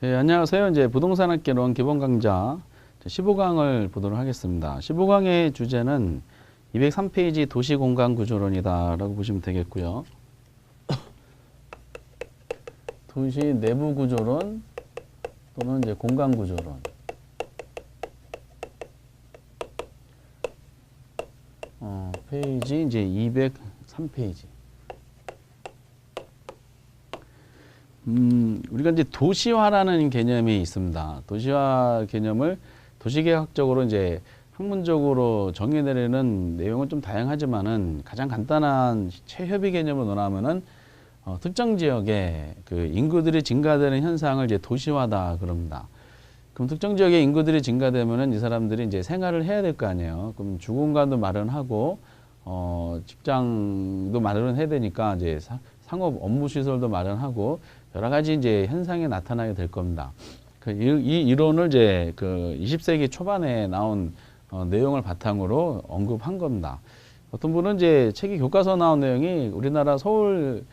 예, 안녕하세요. 이제 부동산학개론 기본 강좌 15강을 보도록 하겠습니다. 15강의 주제는 203페이지 도시공간구조론이다라고 보시면 되겠고요. 도시 내부 구조론 또는 이제 공간구조론. 페이지 이제 203페이지. 우리가 이제 도시화라는 개념이 있습니다. 도시화 개념을 도시계획학적으로 이제 학문적으로 정의내리는 내용은 좀 다양하지만은 가장 간단한 최협의 개념으로 논하면은 특정 지역에 그 인구들이 증가되는 현상을 이제 도시화다 그럽니다. 그럼 특정 지역에 인구들이 증가되면은 이 사람들이 이제 생활을 해야 될 거 아니에요. 그럼 주공간도 마련하고 직장도 마련해야 되니까 이제 상업 업무 시설도 마련하고 여러 가지 이제 현상이 나타나게 될 겁니다. 이 이론을 이제 그 20세기 초반에 나온 내용을 바탕으로 언급한 겁니다. 어떤 분은 이제 책이 교과서 나온 내용이 우리나라 서울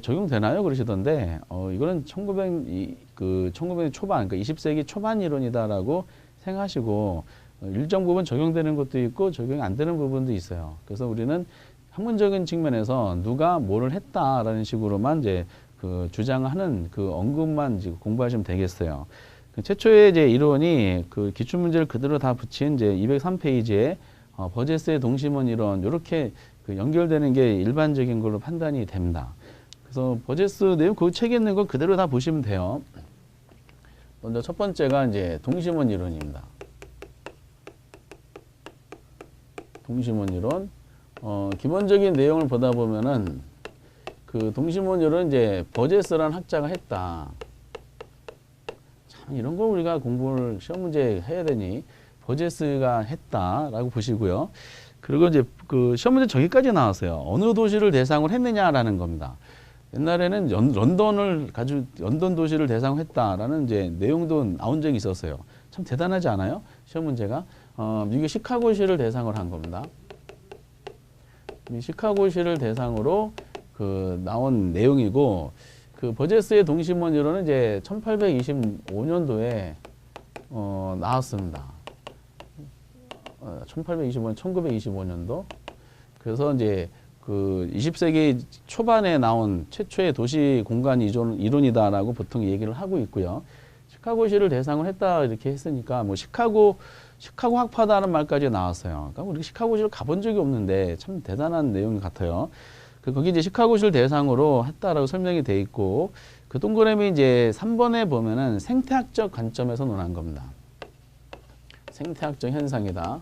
적용되나요? 그러시던데 이거는 1900년 초반, 그러니까 20세기 초반 이론이다라고 생각하시고 일정 부분 적용되는 것도 있고 적용이 안 되는 부분도 있어요. 그래서 우리는 학문적인 측면에서 누가 뭐를 했다라는 식으로만 이제 그 주장하는 그 언급만 이제 공부하시면 되겠어요. 그 최초의 이제 이론이 그 기출문제를 그대로 다 붙인 이제 203페이지에 버제스의 동심원 이론 이렇게 그 연결되는 게 일반적인 걸로 판단이 됩니다. 그래서 버제스 내용 그 책에 있는 거 그대로 다 보시면 돼요. 먼저 첫 번째가 이제 동심원 이론입니다. 동심원 이론. 기본적인 내용을 보다 보면은 그 동심원 이론은 이제 버제스라는 학자가 했다. 참 이런 거 우리가 공부를 시험 문제 해야 되니 버제스가 했다라고 보시고요. 그리고 이제 그 시험 문제 저기까지 나왔어요. 어느 도시를 대상으로 했느냐라는 겁니다. 옛날에는 런던 도시를 대상으로 했다라는 이제 내용도 나온 적이 있었어요. 참 대단하지 않아요? 시험 문제가 미국 시카고시를 대상으로 한 겁니다. 시카고시를 대상으로 그 나온 내용이고 그 버제스의 동심원 이론은 이제 1825년도에 나왔습니다. 1925년도. 그래서 이제 그 20세기 초반에 나온 최초의 도시 공간 이론이다라고 보통 얘기를 하고 있고요. 시카고시를 대상으로 했다 이렇게 했으니까 뭐 시카고 학파다는 말까지 나왔어요. 그러니까 우리 시카고시를 가본 적이 없는데 참 대단한 내용 같아요. 거기 이제 시카고시를 대상으로 했다라고 설명이 돼 있고 그 동그라미 이제 3번에 보면은 생태학적 관점에서 논한 겁니다. 생태학적 현상이다.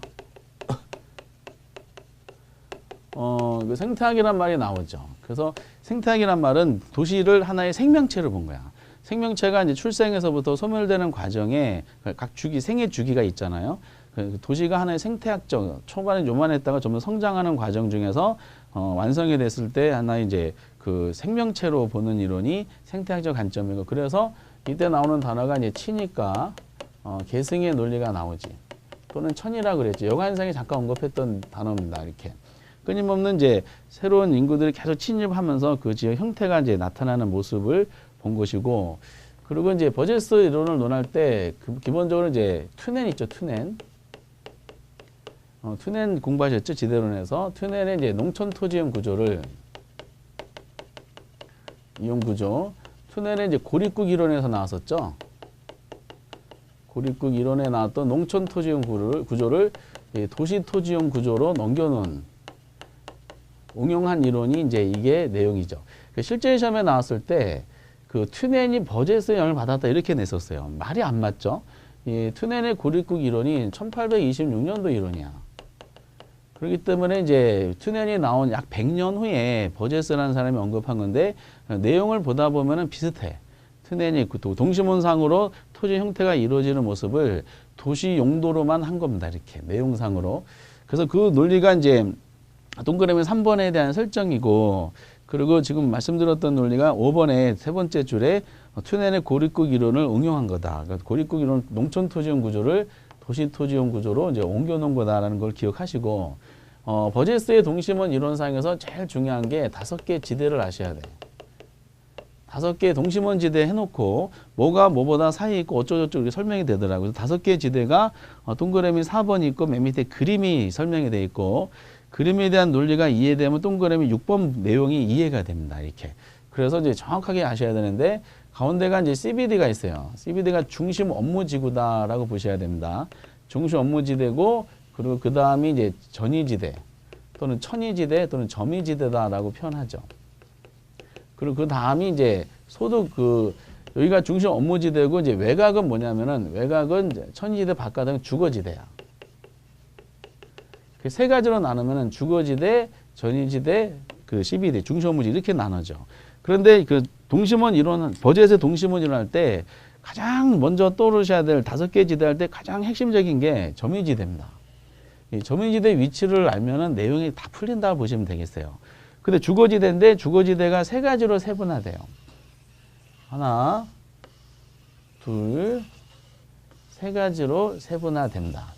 그 생태학이란 말이 나오죠. 그래서 생태학이란 말은 도시를 하나의 생명체로 본 거야. 생명체가 이제 출생에서부터 소멸되는 과정에 각 주기, 생애 주기가 있잖아요. 도시가 하나의 생태학적, 초반에 요만했다가 점점 성장하는 과정 중에서 완성이 됐을 때 하나의 이제 그 생명체로 보는 이론이 생태학적 관점이고, 그래서 이때 나오는 단어가 이제 치니까 계승의 논리가 나오지. 또는 천이라 그랬지. 여관상이 잠깐 언급했던 단어입니다. 이렇게. 끊임없는 이제 새로운 인구들이 계속 침입하면서 그 지역 형태가 이제 나타나는 모습을 본 것이고, 그리고 이제 버제스 이론을 논할 때 기본적으로 이제 튜넨 있죠, 튜넨. 튜넨 공부하셨죠, 지대론에서. 튜넨의 이제 농촌 토지형 구조를 이용 구조. 튜넨의 이제 고립국 이론에서 나왔었죠. 고립국 이론에 나왔던 농촌 토지형 구조를 도시 토지형 구조로 넘겨놓은 응용한 이론이 이제 이게 내용이죠. 실제 시험에 나왔을 때 그 튜넨이 버제스의 영향을 받았다 이렇게 냈었어요. 말이 안 맞죠? 이 튜넨의 고립국 이론이 1826년도 이론이야. 그렇기 때문에 이제 튜넨이 나온 약 100년 후에 버제스라는 사람이 언급한 건데 내용을 보다 보면은 비슷해. 튜넨이 동심원상으로 토지 형태가 이루어지는 모습을 도시 용도로만 한 겁니다. 이렇게 내용상으로. 그래서 그 논리가 이제 동그라미 3번에 대한 설정이고, 그리고 지금 말씀드렸던 논리가 5번에 세 번째 줄에 튜넨의 고립국 이론을 응용한 거다. 그러니까 고립국 이론 농촌 토지형 구조를 도시 토지형 구조로 이제 옮겨놓은 거다라는 걸 기억하시고, 버제스의 동심원 이론상에서 제일 중요한 게 5개 지대를 아셔야 돼요. 5개 동심원지대 해놓고 뭐가 뭐보다 사이에 있고 어쩌고저쩌고 이렇게 설명이 되더라고요. 5개 지대가 동그라미 4번이 있고 맨 밑에 그림이 설명이 돼 있고 그림에 대한 논리가 이해되면 동그라미 6번 내용이 이해가 됩니다. 이렇게. 그래서 이제 정확하게 아셔야 되는데 가운데가 이제 CBD가 있어요. CBD가 중심 업무지구다라고 보셔야 됩니다. 중심 업무지대고 그리고 그 다음이 이제 전이지대 또는 천이지대 또는 점이지대다라고 표현하죠. 그리고 그 다음이 이제 소득 여기가 중심 업무지대고 이제 외곽은 뭐냐면은 외곽은 이제 천이지대 바깥은 주거지대야. 그 세 가지로 나누면은 주거지대, 전이지대, 그 CBD 중심 업무지대 이렇게 나눠져. 그런데 그 동심원 이론은 버젯의 동심원 이론할 때 가장 먼저 떠오르셔야 될 5개 지대 할 때 가장 핵심적인 게 점유지대입니다. 이 점유지대 위치를 알면은 내용이 다 풀린다고 보시면 되겠어요. 근데 주거지대인데 주거지대가 3가지로 세분화돼요. 하나, 둘, 3가지로 세분화된다.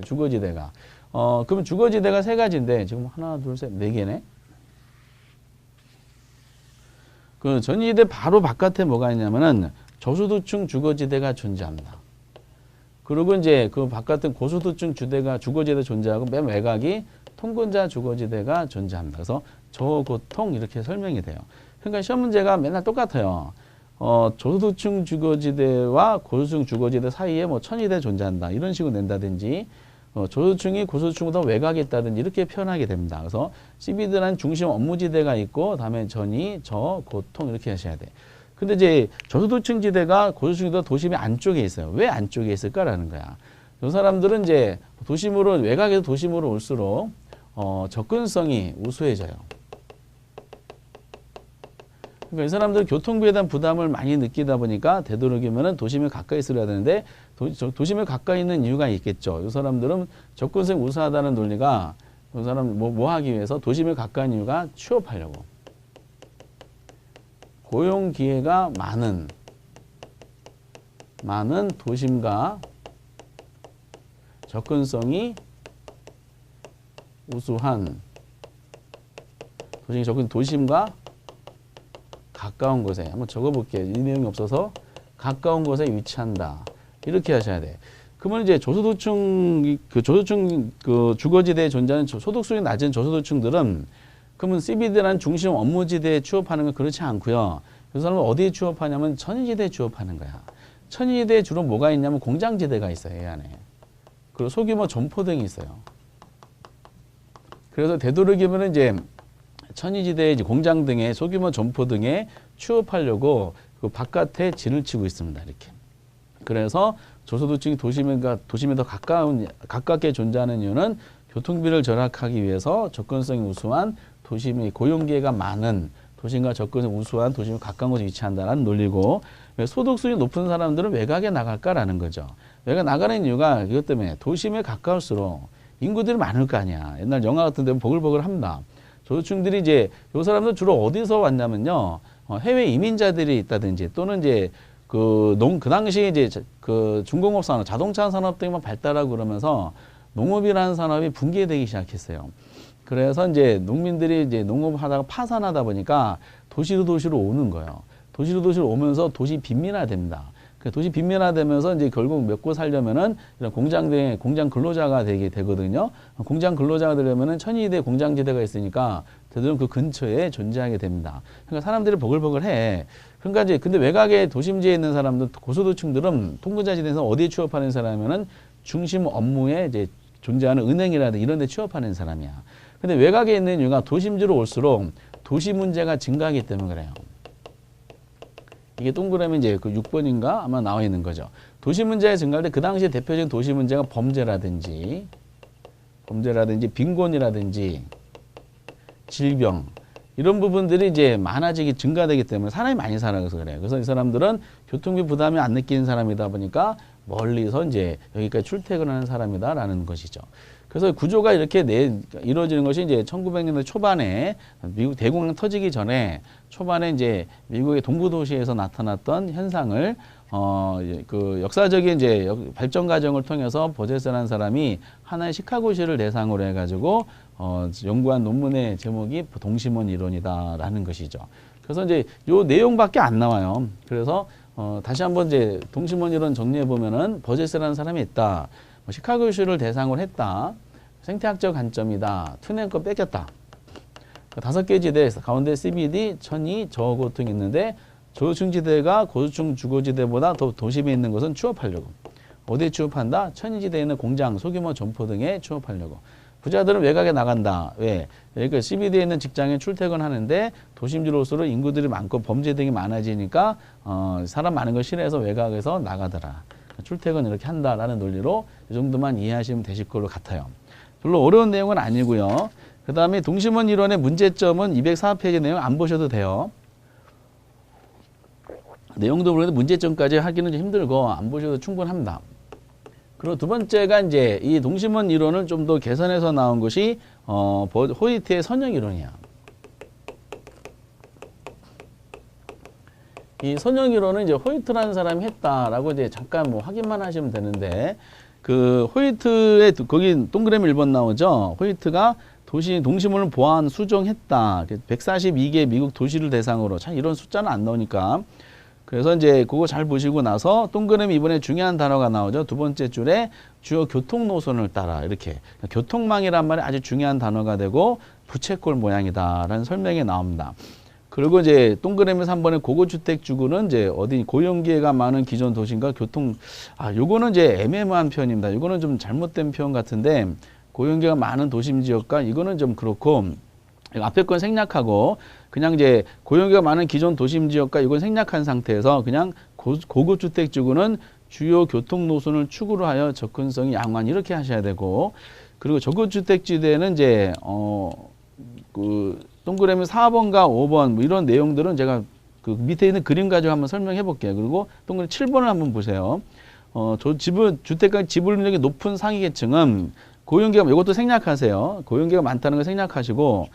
주거지대가. 그럼 주거지대가 3가지인데 지금 하나, 둘, 셋, 4개네. 그 전이지대 바로 바깥에 뭐가 있냐면은 저소득층 주거지대가 존재합니다. 그리고 이제 그 바깥은 고소득층 주거지대 존재하고 맨 외곽이 통근자 주거지대가 존재합니다. 그래서 저고통 이렇게 설명이 돼요. 그러니까 시험 문제가 맨날 똑같아요. 저소득층 주거지대와 고소득층 주거지대 사이에 뭐 천이대 존재한다. 이런 식으로 낸다든지 저소득층이 고소득층보다 외곽에 있다든지 이렇게 표현하게 됩니다. 그래서 CBD라는 중심 업무지대가 있고 다음에 전이, 저, 고통 이렇게 하셔야 돼. 근데 이제 저소득층 지대가 고소득층보다 도심의 안쪽에 있어요. 왜 안쪽에 있을까라는 거야. 이 사람들은 이제 도심으로 외곽에서 도심으로 올수록 접근성이 우수해져요. 그러니까 이 사람들은 교통비에 대한 부담을 많이 느끼다 보니까 되도록이면은 도심에 가까이 있어야 되는데 도심에 가까이 있는 이유가 있겠죠. 이 사람들은 접근성이 우수하다는 논리가 이 사람 뭐 하기 위해서 도심에 가까운 이유가 취업하려고. 고용 기회가 많은 도심과 접근성이 우수한 도심과 가까운 곳에 한번 적어볼게요. 이 내용이 없어서 가까운 곳에 위치한다. 이렇게 하셔야 돼. 그러면 이제 저소득층 주거지대에 존재하는 소득수준이 낮은 저소득층들은 그러면 CBD라는 중심 업무지대에 취업하는 건 그렇지 않고요. 그 사람은 어디에 취업하냐면 천이지대에 취업하는 거야. 천이지대에 주로 뭐가 있냐면 공장지대가 있어요. 이 안에. 그리고 소규모 점포 등이 있어요. 그래서 되도록이면 이제 천이지대 이제 공장 등의 소규모 점포 등에 취업하려고 그 바깥에 진을 치고 있습니다. 이렇게. 그래서 저소득층이 도심에 더 가깝게 존재하는 이유는 교통비를 절약하기 위해서 접근성이 우수한 도심이 고용기회가 많은 도심과 접근성이 우수한 도심에 가까운 곳에 위치한다는 논리고 소득 수준이 높은 사람들은 외곽에 나갈까라는 거죠. 외곽 나가는 이유가 이것 때문에 도심에 가까울수록 인구들이 많을 거 아니야. 옛날 영화 같은 데 보글보글 합니다. 저소득층들이 이제 요 사람들 주로 어디서 왔냐면요. 해외 이민자들이 있다든지 또는 이제 그 당시에 이제 그 중공업 산업, 자동차 산업 등이 막 발달하고 그러면서 농업이라는 산업이 붕괴되기 시작했어요. 그래서 이제 농민들이 이제 농업하다가 파산하다 보니까 도시로 오는 거예요. 도시로 오면서 도시 빈민화됩니다. 도시 빈민화되면서 이제 결국 먹고 살려면은 이런 공장 근로자가 되거든요. 공장 근로자가 되려면은 천이지대 공장지대가 있으니까 되도록 그 근처에 존재하게 됩니다. 그러니까 사람들이 보글보글해. 그러니까 이제 근데 외곽에 도심지에 있는 사람들 고소득층들은 통근자지대에서 어디에 취업하는 사람이면은 중심 업무에 이제 존재하는 은행이라든지 이런 데 취업하는 사람이야. 근데 외곽에 있는 이유가 도심지로 올수록 도시 문제가 증가하기 때문에 그래요. 이게 동그라미 이제 그 6번인가 아마 나와 있는 거죠. 도시 문제가 증가할 때 그 당시에 대표적인 도시 문제가 범죄라든지 빈곤이라든지 질병 이런 부분들이 이제 증가되기 때문에 사람이 많이 살아서 그래요. 그래서 이 사람들은 교통비 부담이 안 느끼는 사람이다 보니까 멀리서 이제 여기까지 출퇴근하는 사람이다라는 것이죠. 그래서 구조가 이렇게 이루어지는 것이 이제 1900년대 초반에 미국 대공황 터지기 전에 초반에 이제 미국의 동부 도시에서 나타났던 현상을 그 역사적인 이제 발전 과정을 통해서 버젯이라는 사람이 하나의 시카고시를 대상으로 해가지고 연구한 논문의 제목이 동심원 이론이다라는 것이죠. 그래서 이제 요 내용밖에 안 나와요. 그래서 다시 한번 이제 동심원 이론 정리해 보면은 버제스라는 사람이 있다. 뭐 시카고주를 대상으로 했다. 생태학적 관점이다. 투네 거 뺏겼다. 5개 지대 가운데 CBD, 천이, 저고층이 있는데 저고층 지대가 고소층 주거지대보다 더 도심에 있는 것은 취업하려고. 어디에 취업한다? 천이지대에 있는 공장, 소규모 점포 등에 취업하려고. 부자들은 외곽에 나간다. 왜? 그러니까 CBD에 있는 직장에 출퇴근하는데 도심지로서 인구들이 많고 범죄 등이 많아지니까 사람 많은 걸 싫어해서 외곽에서 나가더라. 출퇴근 이렇게 한다라는 논리로 이 정도만 이해하시면 되실 걸로 같아요. 별로 어려운 내용은 아니고요. 그 다음에 동심원 이론의 문제점은 204페이지 내용 안 보셔도 돼요. 내용도 모르는데 문제점까지 하기는 좀 힘들고 안 보셔도 충분합니다. 그리고 두 번째가 이제 이 동심원 이론을 좀 더 개선해서 나온 것이 호이트의 선형 이론이야. 이 선형 이론은 이제 호이트라는 사람이 했다라고 이제 잠깐 뭐 확인만 하시면 되는데 그 호이트의 거기 동그라미 1번 나오죠. 호이트가 동심원을 보완 수정했다. 142개 미국 도시를 대상으로 참 이런 숫자는 안 나오니까. 그래서 이제 그거 잘 보시고 나서 동그라미 이번에 중요한 단어가 나오죠. 두 번째 줄에 주요 교통 노선을 따라 이렇게 교통망이란 말이 아주 중요한 단어가 되고 부채꼴 모양이다라는 설명이 나옵니다. 그리고 이제 동그라미 3번에 고고주택 주구는 이제 어디 고용기회가 많은 기존 도시인가 요거는 이제 애매모호한 표현입니다. 요거는 좀 잘못된 표현 같은데 고용기회가 많은 도심 지역과 이거는 좀 그렇고 앞에 건 생략하고 그냥 이제 고용기가 많은 기존 도심 지역과 이건 생략한 상태에서 그냥 고급주택 지구는 주요 교통 노선을 축으로 하여 접근성이 양호한 이렇게 하셔야 되고 그리고 저고주택 지대는 이제 그 동그라미 4번과 5번 뭐 이런 내용들은 제가 그 밑에 있는 그림 가지고 한번 설명해 볼게요. 그리고 동그라미 7번을 한번 보세요. 주택가 지불 능력이 높은 상위 계층은 고용기가 이것도 생략하세요. 고용기가 많다는 걸 생략하시고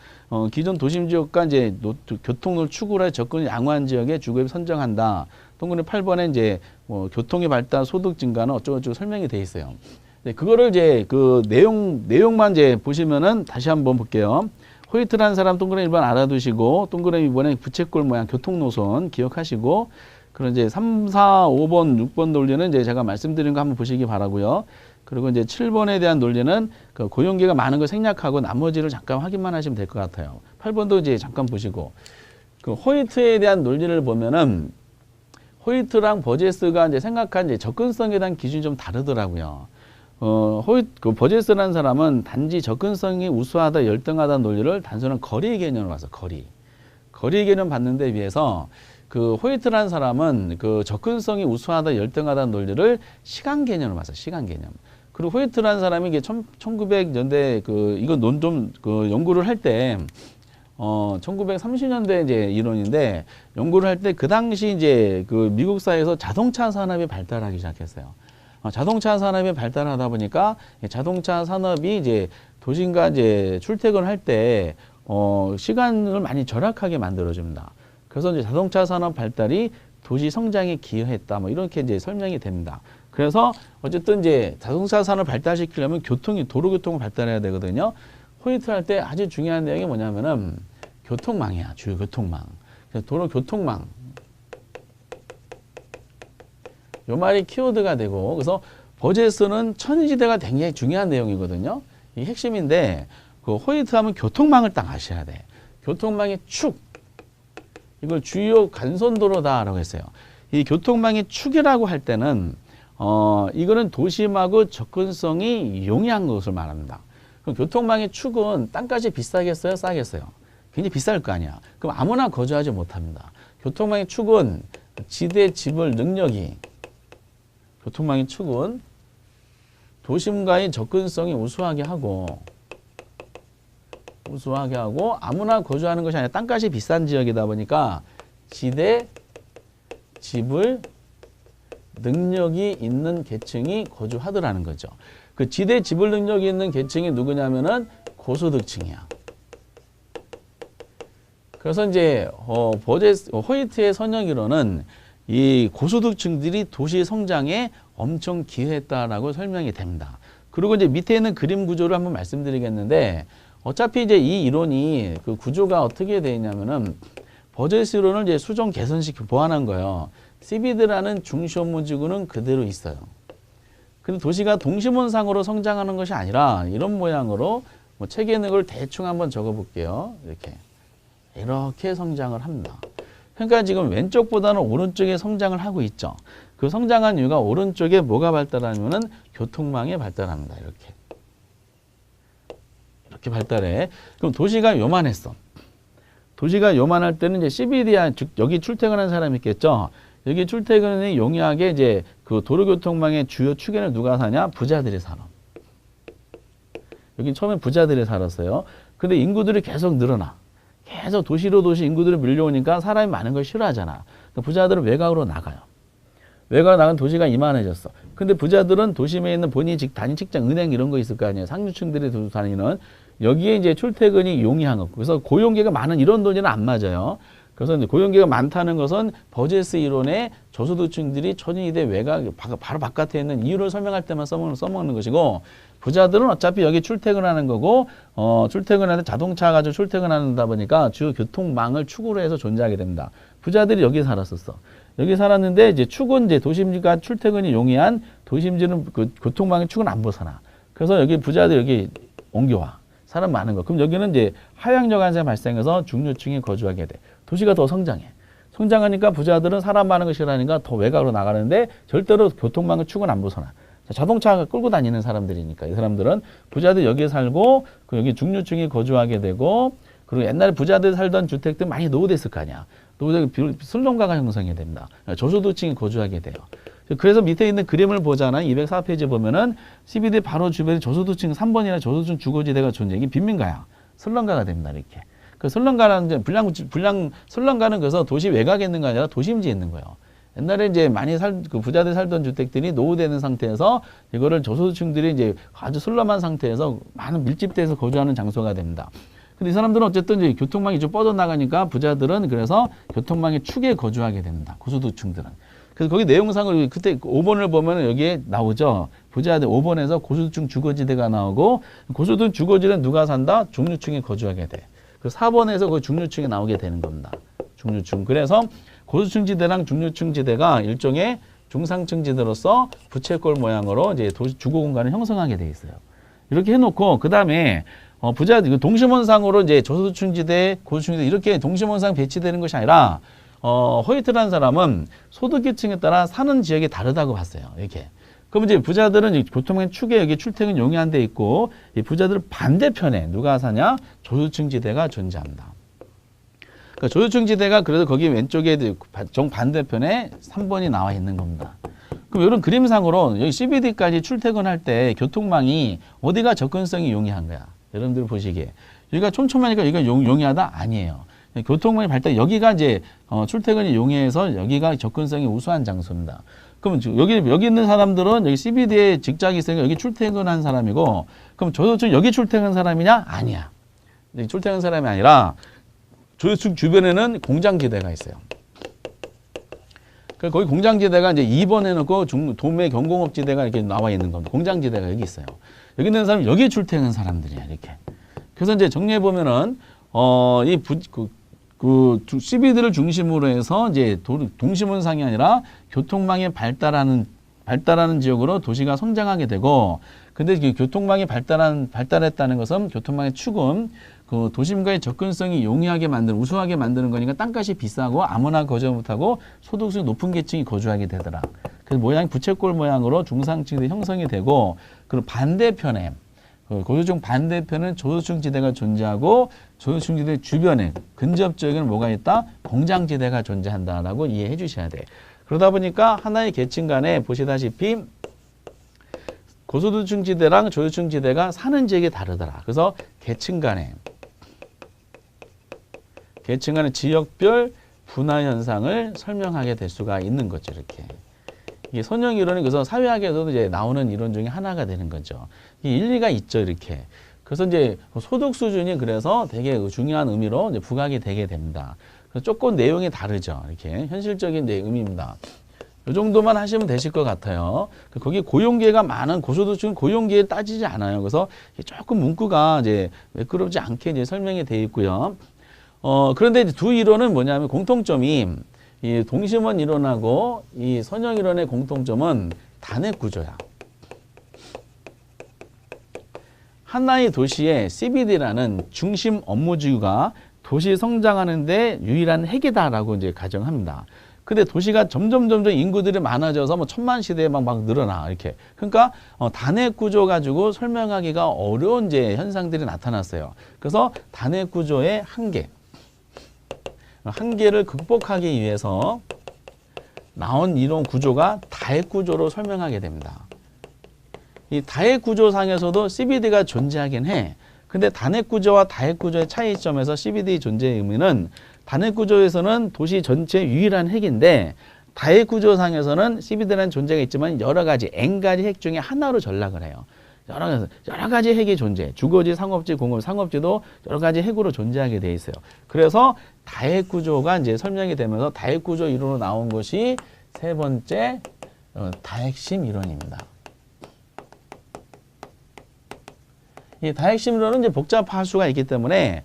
기존 도심 지역과 이제 교통을 축으로 해 접근이 양호한 지역에 주거를 선정한다. 동그라미 8번에 이제 뭐 교통의 발달, 소득 증가는 어쩌고저쩌고 설명이 돼 있어요. 네, 그거를 이제 그 내용만 이제 보시면은 다시 한번 볼게요. 호이트라는 사람 동그라미 1번 알아두시고 동그라미 2번에 부채꼴 모양 교통 노선 기억하시고 그런 이제 3, 4, 5번, 6번 논리는 이제 제가 말씀드린 거 한번 보시기 바라고요. 그리고 이제 7번에 대한 논리는 그 고용기가 많은 걸 생략하고 나머지를 잠깐 확인만 하시면 될 것 같아요. 8번도 이제 잠깐 보시고 그 호이트에 대한 논리를 보면은 호이트랑 버제스가 이제 생각한 이제 접근성에 대한 기준이 좀 다르더라고요. 그 버제스라는 사람은 단지 접근성이 우수하다, 열등하다는 논리를 단순한 거리 개념으로 봐서 거리 개념 받는 데 비해서 그 호이트라는 사람은 그 접근성이 우수하다, 열등하다는 논리를 시간 개념으로 봐서 시간 개념. 그리고 호이트라는 사람이 이게 1900년대 이거 그 연구를 할 때 1930년대 이제 이론인데 연구를 할 때 그 당시 이제 그 미국 사회에서 자동차 산업이 발달하기 시작했어요. 자동차 산업이 발달하다 보니까 자동차 산업이 이제 도심과 이제 출퇴근을 할 때 시간을 많이 절약하게 만들어줍니다. 그래서 이제 자동차 산업 발달이 도시 성장에 기여했다. 뭐 이렇게 이제 설명이 됩니다. 그래서 어쨌든 이제 자동차 산업을 발달시키려면 도로교통을 발달해야 되거든요. 호이트 할 때 아주 중요한 내용이 뭐냐면은 교통망이야. 주요 교통망. 도로 교통망. 요 말이 키워드가 되고 그래서 버제스는 천지대가 굉장히 중요한 내용이거든요. 이 핵심인데 그 호이트 하면 교통망을 딱 아셔야 돼. 교통망의 축. 이걸 주요 간선도로다라고 했어요. 이 교통망의 축이라고 할 때는 이거는 도심하고 접근성이 용이한 것을 말합니다. 그럼 교통망의 축은 땅값이 비싸겠어요? 싸겠어요? 굉장히 비쌀 거 아니야. 그럼 아무나 거주하지 못합니다. 교통망의 축은 지대 지불 능력이 교통망의 축은 도심과의 접근성이 우수하게 하고 아무나 거주하는 것이 아니라 땅값이 비싼 지역이다 보니까 지대 지불 능력이 있는 계층이 거주하더라는 거죠. 그 지대 지불 능력이 있는 계층이 누구냐면은 고소득층이야. 그래서 이제 호이트의 선형이론은 이 고소득층들이 도시 성장에 엄청 기여했다라고 설명이 됩니다. 그리고 이제 밑에 있는 그림 구조를 한번 말씀드리겠는데 어차피 이제 이 이론이 그 구조가 어떻게 되어 있냐면은 버젯 이론을 이제 수정 개선시켜 보완한 거예요. CBD라는 중시 업무 지구는 그대로 있어요. 근데 도시가 동심원상으로 성장하는 것이 아니라 이런 모양으로 뭐 책에 있는 걸 대충 한번 적어볼게요. 이렇게 성장을 합니다. 그러니까 지금 왼쪽보다는 오른쪽에 성장을 하고 있죠. 그 성장한 이유가 오른쪽에 뭐가 발달하냐면은 교통망이 발달합니다. 이렇게 발달해. 그럼 도시가 요만했어. 도시가 요만할 때는 이제 CBD야, 즉 여기 출퇴근하는 사람이 있겠죠. 여기 출퇴근이 용이하게 이제 그 도로교통망의 주요 축에는 누가 사냐? 부자들이 살아. 여기 처음에 부자들이 살았어요. 근데 인구들이 계속 늘어나. 계속 도시로 도시 인구들이 밀려오니까 사람이 많은 걸 싫어하잖아. 그러니까 부자들은 외곽으로 나가요. 외곽으로 나간 도시가 이만해졌어. 근데 부자들은 도심에 있는 본인이 다닌 직장, 은행 이런 거 있을 거 아니에요. 상류층들이 다니는. 여기에 이제 출퇴근이 용이한 거. 그래서 고용계가 많은 이런 도시는 안 맞아요. 그래서 이제 고용계가 많다는 것은 버젯 이론의 저소득층들이 천인이대 외곽 바로 바깥에 있는 이유를 설명할 때만 써먹는 것이고, 부자들은 어차피 여기 출퇴근하는 거고, 출퇴근하는 자동차 가지고 출퇴근하다 보니까 주요 교통망을 축으로 해서 존재하게 됩니다. 부자들이 여기 살았었어. 여기 살았는데 이제 축은 이제 도심지가 출퇴근이 용이한 도심지는 그 교통망의 축은 안 벗어나. 그래서 여기 부자들 여기 옮겨와. 사람 많은 거. 그럼 여기는 이제 하향 여간세가 발생해서 중류층이 거주하게 돼. 도시가 더 성장해. 성장하니까 부자들은 사람 많은 거 싫어하니까 더 외곽으로 나가는데 절대로 교통망의 축은 안 벗어나. 자동차 끌고 다니는 사람들이니까 이 사람들은 부자들 여기에 살고 그 여기 중류층이 거주하게 되고, 그리고 옛날에 부자들 살던 주택들 많이 노후됐을 거 아니야. 노후되고 슬럼가가 형성이 됩니다. 저소득층이 거주하게 돼요. 그래서 밑에 있는 그림을 보잖아요. 204페이지 보면은 CBD 바로 주변에 저소득층 3번이나 저소득층 주거지대가 존재해. 이게 빈민가야. 슬럼가가 됩니다. 이렇게. 그 슬럼가라는 이제 슬럼가는 그래서 도시 외곽에 있는 거 아니라 도심지에 있는 거예요. 옛날에 이제 많이 그 부자들 살던 주택들이 노후되는 상태에서 이거를 저소득층들이 이제 아주 슬럼한 상태에서 많은 밀집돼서 거주하는 장소가 됩니다. 근데 이 사람들은 어쨌든 이제 교통망이 좀 뻗어나가니까 부자들은 그래서 교통망의 축에 거주하게 됩니다. 고소득층들은. 그래서 거기 내용상을 그때 5번을 보면 여기에 나오죠. 부자들 5번에서 고소득층 주거지대가 나오고, 고소득 주거지대는 누가 산다? 중류층이 거주하게 돼. 그 4번에서 그 중류층이 나오게 되는 겁니다. 중류층. 그래서 고소층 지대랑 중류층 지대가 일종의 중상층 지대로서 부채꼴 모양으로 이제 주거 공간을 형성하게 돼 있어요. 이렇게 해놓고 그 다음에 동심원상으로 이제 저소득층 지대, 고소층 지대 이렇게 동심원상 배치되는 것이 아니라 호이트라는 사람은 소득계층에 따라 사는 지역이 다르다고 봤어요. 이렇게. 그럼 이제 부자들은 교통망 축에 여기 출퇴근 용이한 데 있고, 이 부자들 반대편에 누가 사냐? 저소득층 지대가 존재합니다. 그러니까 저소득층 지대가 그래서 거기 왼쪽에 정반대편에 3번이 나와 있는 겁니다. 그럼 이런 그림상으로 여기 CBD까지 출퇴근할 때 교통망이 어디가 접근성이 용이한 거야? 여러분들 보시기에. 여기가 촘촘하니까 여기가 용이하다? 아니에요. 교통망이 발달, 여기가 이제 출퇴근이 용이해서 여기가 접근성이 우수한 장소입니다. 그럼 여기 있는 사람들은 여기 CBD에 직장이 있으니까 여기 출퇴근한 사람이고, 그럼 저소득층 여기 출퇴근한 사람이냐? 아니야. 출퇴근 사람이 아니라 저소득층 주변에는 공장지대가 있어요. 거기 공장지대가 이제 2번 해놓고 도매 경공업지대가 이렇게 나와 있는 겁니다. 공장지대가 여기 있어요. 여기 있는 사람은 여기 출퇴근 사람들이야, 이렇게. 그래서 이제 정리해 보면은 CBD를 중심으로 해서 이제 동심원상이 아니라 교통망이 발달하는 지역으로 도시가 성장하게 되고, 근데 교통망이 발달했다는 것은 교통망의 축은 그 도심과의 접근성이 용이하게 우수하게 만드는 거니까 땅값이 비싸고 아무나 거주 못하고 소득성이 높은 계층이 거주하게 되더라. 그래서 모양이 부채꼴 모양으로 중상층이 형성이 되고, 그리고 반대편에 고소득층 반대편은 저소득층 지대가 존재하고, 저소득층 지대 주변에 근접 지역에는 뭐가 있다? 공장지대가 존재한다라고 이해해 주셔야 돼. 그러다 보니까 하나의 계층 간에 보시다시피 고소득층 지대랑 저소득층 지대가 사는 지역이 다르더라. 그래서 계층 간의 지역별 분화 현상을 설명하게 될 수가 있는 거죠. 이렇게. 이게 선형 이론이 그래서 사회학에서도 이제 나오는 이론 중에 하나가 되는 거죠. 이 일리가 있죠, 이렇게. 그래서 이제 소득 수준이 그래서 되게 중요한 의미로 이제 부각이 되게 됩니다. 그래서 조금 내용이 다르죠. 이렇게 현실적인 의미입니다. 이 정도만 하시면 되실 것 같아요. 거기 고용계가 많은 고소득층은 고용계에 따지지 않아요. 그래서 조금 문구가 이제 매끄럽지 않게 이제 설명이 되어 있고요. 그런데 이제 두 이론은 뭐냐면 공통점이 이 동심원 이론하고 이 선형 이론의 공통점은 단핵 구조야. 하나의 도시의 CBD라는 중심 업무지구가 도시 성장하는데 유일한 핵이다라고 이제 가정합니다. 근데 도시가 점점 인구들이 많아져서 뭐 천만 시대에 막 늘어나 이렇게. 그러니까 단핵 구조 가지고 설명하기가 어려운 이제 현상들이 나타났어요. 그래서 단핵 구조의 한계를 극복하기 위해서 나온 이론 구조가 다핵 구조로 설명하게 됩니다. 이 다핵 구조상에서도 CBD가 존재하긴 해. 근데 단핵 구조와 다핵 구조의 차이점에서 CBD 존재의 의미는 단핵 구조에서는 도시 전체 유일한 핵인데 다핵 구조상에서는 CBD라는 존재가 있지만 여러 가지 N가지 핵 중에 하나로 전락을 해요. 여러 가지 핵이 존재해. 주거지, 상업지, 공업, 상업지도 여러 가지 핵으로 존재하게 돼 있어요. 그래서 다핵 구조가 이제 설명이 되면서 다핵 구조 이론으로 나온 것이 세 번째 다핵심 이론입니다. 이 다핵심 이론은 이제 복잡할 수가 있기 때문에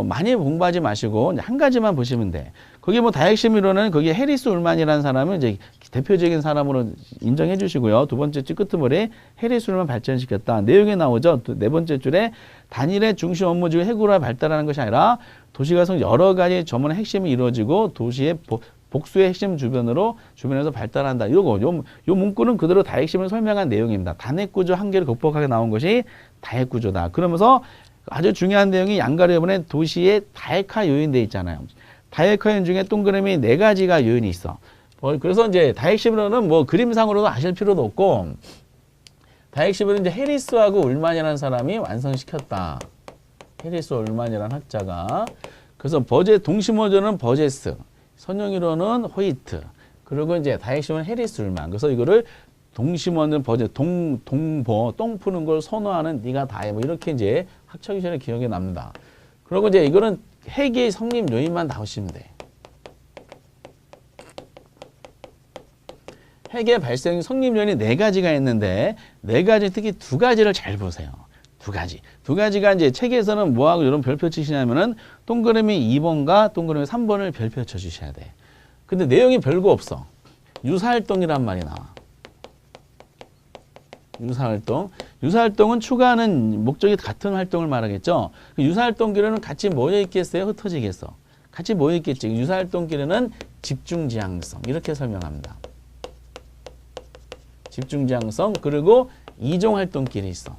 많이 공부하지 마시고 한 가지만 보시면 돼. 거기 뭐 다핵심 이론은 거기 해리스 울만이라는 사람을 이제 대표적인 사람으로 인정해 주시고요. 두 번째 줄 끄트머리 해리스 울만 발전시켰다. 내용에 나오죠. 네 번째 줄에 단일의 중심 업무지구 핵으로 발달하는 것이 아니라 도시가 여러 가지 전문의 핵심이 이루어지고 도시의 복수의 핵심 주변에서 발달한다. 요 문구는 그대로 다핵심을 설명한 내용입니다. 단핵 구조 한계를 극복하게 나온 것이 다핵 구조다. 그러면서 아주 중요한 내용이 양가려분의 도시의 다핵화 요인돼 있잖아요. 다핵화 요인 중에 동그라미 4가지가 요인이 있어. 그래서 이제 다핵심으로는 뭐 그림상으로도 아실 필요도 없고, 다핵심으로 이제 해리스하고 울만이라는 사람이 완성시켰다. 해리스 울만이라는 학자가. 그래서 동심원조는 버제스, 선형이론은 호이트, 그리고 이제 다핵심은 해리스 울만. 그래서 이거를 동심원은 버제, 똥 푸는 걸 선호하는 네가 다해. 뭐 이렇게 이제 학창 시절에 기억에 남는다. 그리고 이제 이거는 핵의 성립 요인만 나오시면 돼. 핵의 발생 성립 요인이 4가지가 있는데 4가지 특히 2가지를 잘 보세요. 2가지가 이제 책에서는 뭐하고 이런 별표 치시냐면은 동그라미 2번과 동그라미 3번을 별표 쳐주셔야 돼. 근데 내용이 별거 없어. 유사활동이란 말이 나와. 유사활동은 추가하는 목적이 같은 활동을 말하겠죠. 유사활동끼리는 같이 모여 있겠어요? 흩어지겠어? 같이 모여 있겠지. 유사활동끼리는 집중지향성 이렇게 설명합니다. 집중지향성. 그리고 이종활동끼리 있어.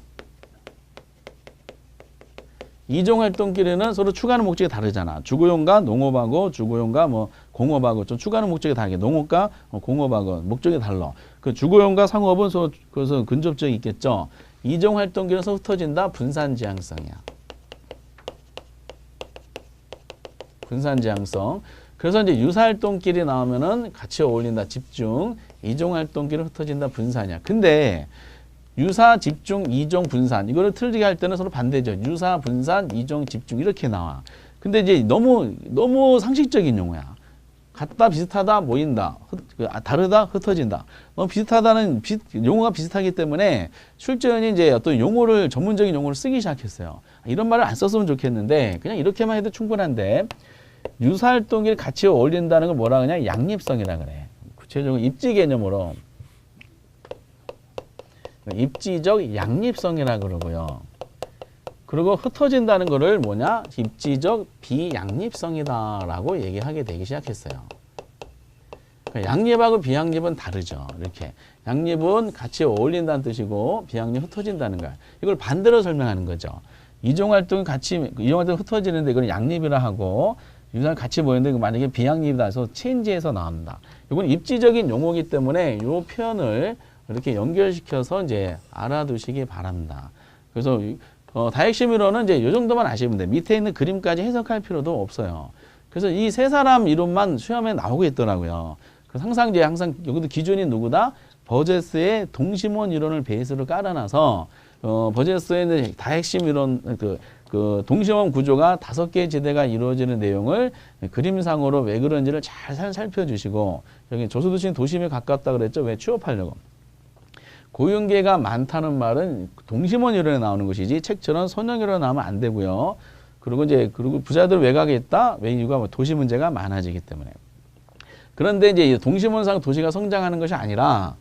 이종활동끼리는 서로 추가하는 목적이 다르잖아. 주거용과 농업하고 주거용과 뭐 공업하고 좀 추가하는 목적이 다르게. 농업과 공업하고 목적이 달라. 그 주거용과 상업은 그래서 근접적이 있겠죠. 이종활동끼리는 서로 흩어진다. 분산지향성이야. 분산지향성. 그래서 이제 유사활동끼리 나오면은 같이 어울린다. 집중. 이종활동끼리 흩어진다. 분산이야. 근데 유사, 집중, 이종, 분산. 이거를 틀리게 할 때는 서로 반대죠. 유사, 분산, 이종, 집중 이렇게 나와. 근데 이제 너무 상식적인 용어야. 같다, 비슷하다, 모인다. 다르다, 흩어진다. 너무 비슷하다는 용어가 비슷하기 때문에 출제원이 이제 어떤 전문적인 용어를 쓰기 시작했어요. 이런 말을 안 썼으면 좋겠는데 그냥 이렇게만 해도 충분한데 유사활동이 같이 어울린다는 걸 뭐라 그러냐? 양립성이라 그래. 구체적으로 입지 개념으로. 입지적 양립성이라 그러고요. 그리고 흩어진다는 거를 뭐냐? 입지적 비양립성이다라고 얘기하게 되기 시작했어요. 그러니까 양립하고 비양립은 다르죠. 이렇게 양립은 같이 어울린다는 뜻이고 비양립 흩어진다는 거야. 이걸 반대로 설명하는 거죠. 이종활동이 흩어지는데 이건 양립이라 하고 유사를 같이 모였는데 이거 만약에 비양립이다 해서 체인지에서 나옵니다. 이건 입지적인 용어이기 때문에 이 표현을 이렇게 연결시켜서 이제 알아두시기 바랍니다. 그래서 다핵심 이론은 이제 이 정도만 아시면 돼. 밑에 있는 그림까지 해석할 필요도 없어요. 그래서 이 세 사람 이론만 시험에 나오고 있더라고요. 그래서 항상 여기도 기준이 누구다? 버제스의 동심원 이론을 베이스로 깔아놔서 버제스의 다핵심 이론 그 동심원 구조가 5개의 지대가 이루어지는 내용을 그림상으로 왜 그런지를 잘 살펴주시고 여기 조소도시는 도심에 가깝다 그랬죠. 왜 취업하려고? 고윤계가 많다는 말은 동심원 이론에 나오는 것이지 책처럼 선형 이론에 나오면 안 되고요. 그리고 부자들 외곽에 있다. 왜 이유가 뭐 도시 문제가 많아지기 때문에. 그런데 이제 동시몬상 도시가 성장하는 것이 아니라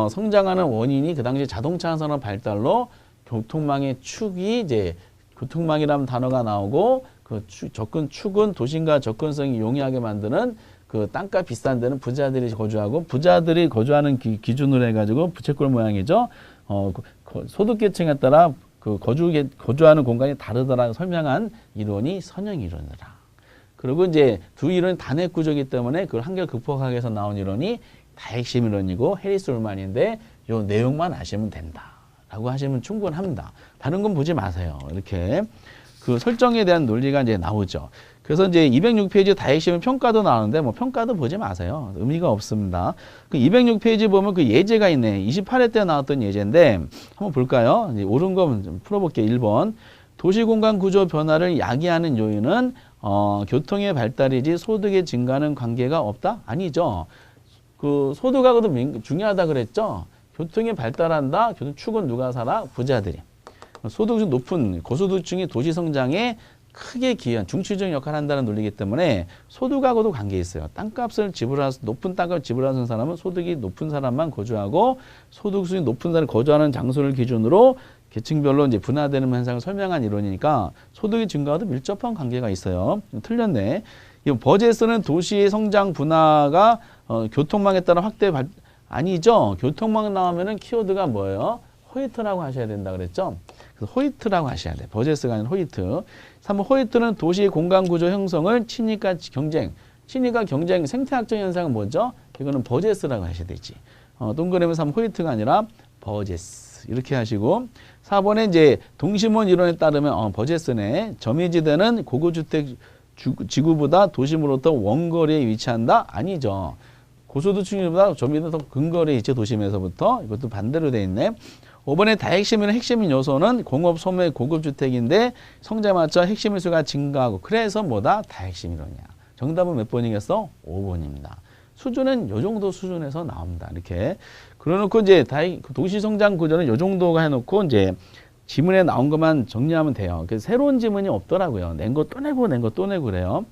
성장하는 원인이 그 당시 자동차 산업 발달로 교통망의 축이 이제 교통망이라는 단어가 나오고 그 축은 도심과 접근성이 용이하게 만드는 그 땅값 비싼 데는 부자들이 거주하고 부자들이 거주하는 기준으로 해가지고 부채꼴 모양이죠. 소득계층에 따라 그 거주하는 공간이 다르다라고 설명한 이론이 선형 이론이라. 그리고 이제 두 이론이 단핵 구조이기 때문에 그걸 한결 극복하기 위해서 나온 이론이 다핵심 이론이고 해리스 롤만인데 요 내용만 아시면 된다라고 하시면 충분합니다. 다른 건 보지 마세요. 이렇게 그 설정에 대한 논리가 이제 나오죠. 그래서 이제 206페이지 다핵심은 평가도 나오는데 뭐 평가도 보지 마세요. 의미가 없습니다. 그 206페이지 보면 그 예제가 있네. 28회 때 나왔던 예제인데 한번 볼까요? 이제 옳은 거 좀 풀어볼게요. 1번. 도시공간 구조 변화를 야기하는 요인은 교통의 발달이지 소득의 증가는 관계가 없다? 아니죠. 그 소득하고도 중요하다 그랬죠. 교통이 발달한다. 교통축은 누가 살아? 부자들이. 소득이 높은 고소득층이 도시 성장에 크게 기여한 중추적 역할을 한다는 논리이기 때문에 소득하고도 관계 있어요. 땅값을 높은 땅값을 지불하는 사람은 소득이 높은 사람만 거주하고 소득 수준이 높은 사람이 거주하는 장소를 기준으로 계층별로 이제 분화되는 현상을 설명한 이론이니까 소득의 증가와도 밀접한 관계가 있어요. 틀렸네. 이 버제스는 도시의 성장 분화가 교통망에 따라 아니죠. 교통망 나오면은 키워드가 뭐예요? 호이트라고 하셔야 된다 그랬죠. 그래서 호이트라고 하셔야 돼. 버제스가 아닌 호이트. 3번 호이트는 도시의 공간 구조 형성을 친이과 경쟁. 친이과 경쟁 생태학적 현상은 뭐죠? 이거는 버제스라고 하셔야 되지. 동그라미 3 호이트가 아니라 버제스. 이렇게 하시고 4번에 이제 동심원 이론에 따르면 버제스네. 점유지대는 고급주택 지구보다 도심으로부터 원거리에 위치한다? 아니죠. 고소득층보다 점유지대는 더 근거리에 있죠. 도심에서부터. 이것도 반대로 돼 있네. 5번에 다핵심이나 핵심 요소는 공업, 소매, 고급주택인데 성장에 맞춰 핵심 수가 증가하고 그래서 뭐다? 다핵심 이론이야. 정답은 몇 번이겠어? 5번입니다. 수준은 요 정도 수준에서 나옵니다. 이렇게. 그러놓고 이제 도시 성장 구조는 요 정도가 해놓고 이제 지문에 나온 것만 정리하면 돼요. 그래서 새로운 지문이 없더라고요. 낸 거 또 내고 낸 거 또 내고 그래요.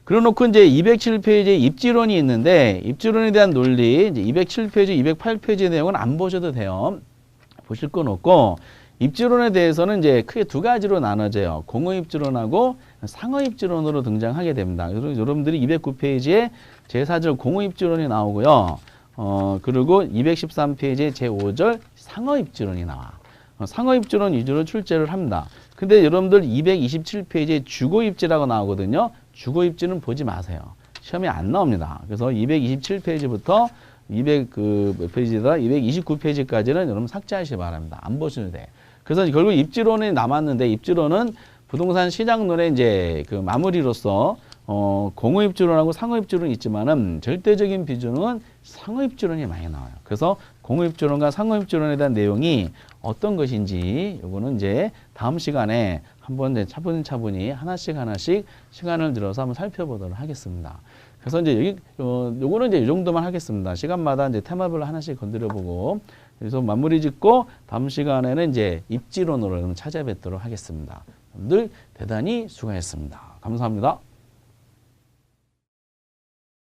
그러놓고 이제 207페이지에 입지론이 있는데 입지론에 대한 논리 이제 207페이지, 208페이지 내용은 안 보셔도 돼요. 보실 건 없고 입지론에 대해서는 이제 크게 두 가지로 나눠져요. 공허입지론하고 상허입지론으로 등장하게 됩니다. 여러분들이 209페이지에 제4절 공허입지론이 나오고요. 그리고 213페이지에 제5절 상허입지론이 나와. 상허입지론 위주로 출제를 합니다. 근데 여러분들 227페이지에 주거입지라고 나오거든요. 주거입지는 보지 마세요. 시험에 안 나옵니다. 그래서 227페이지부터 200몇 페이지다 229페이지까지는 여러분 삭제하시기 바랍니다. 안 보셔도 돼. 그래서 결국 입지론이 남았는데 입지론은 부동산 시장론의 이제 그 마무리로서 공허입지론하고 상허입지론이 있지만은 절대적인 비중은 상허입지론이 많이 나와요. 그래서 공허입지론과 상허입지론에 대한 내용이 어떤 것인지 요거는 이제 다음 시간에 한번 이제 차분히 하나씩 시간을 들어서 한번 살펴보도록 하겠습니다. 그래서 이제 요거는 이제 이 정도만 하겠습니다. 시간마다 이제 테마별로 하나씩 건드려보고 그래서 마무리 짓고 다음 시간에는 이제 입지론으로 찾아뵙도록 하겠습니다. 여러분들 대단히 수고하셨습니다. 감사합니다.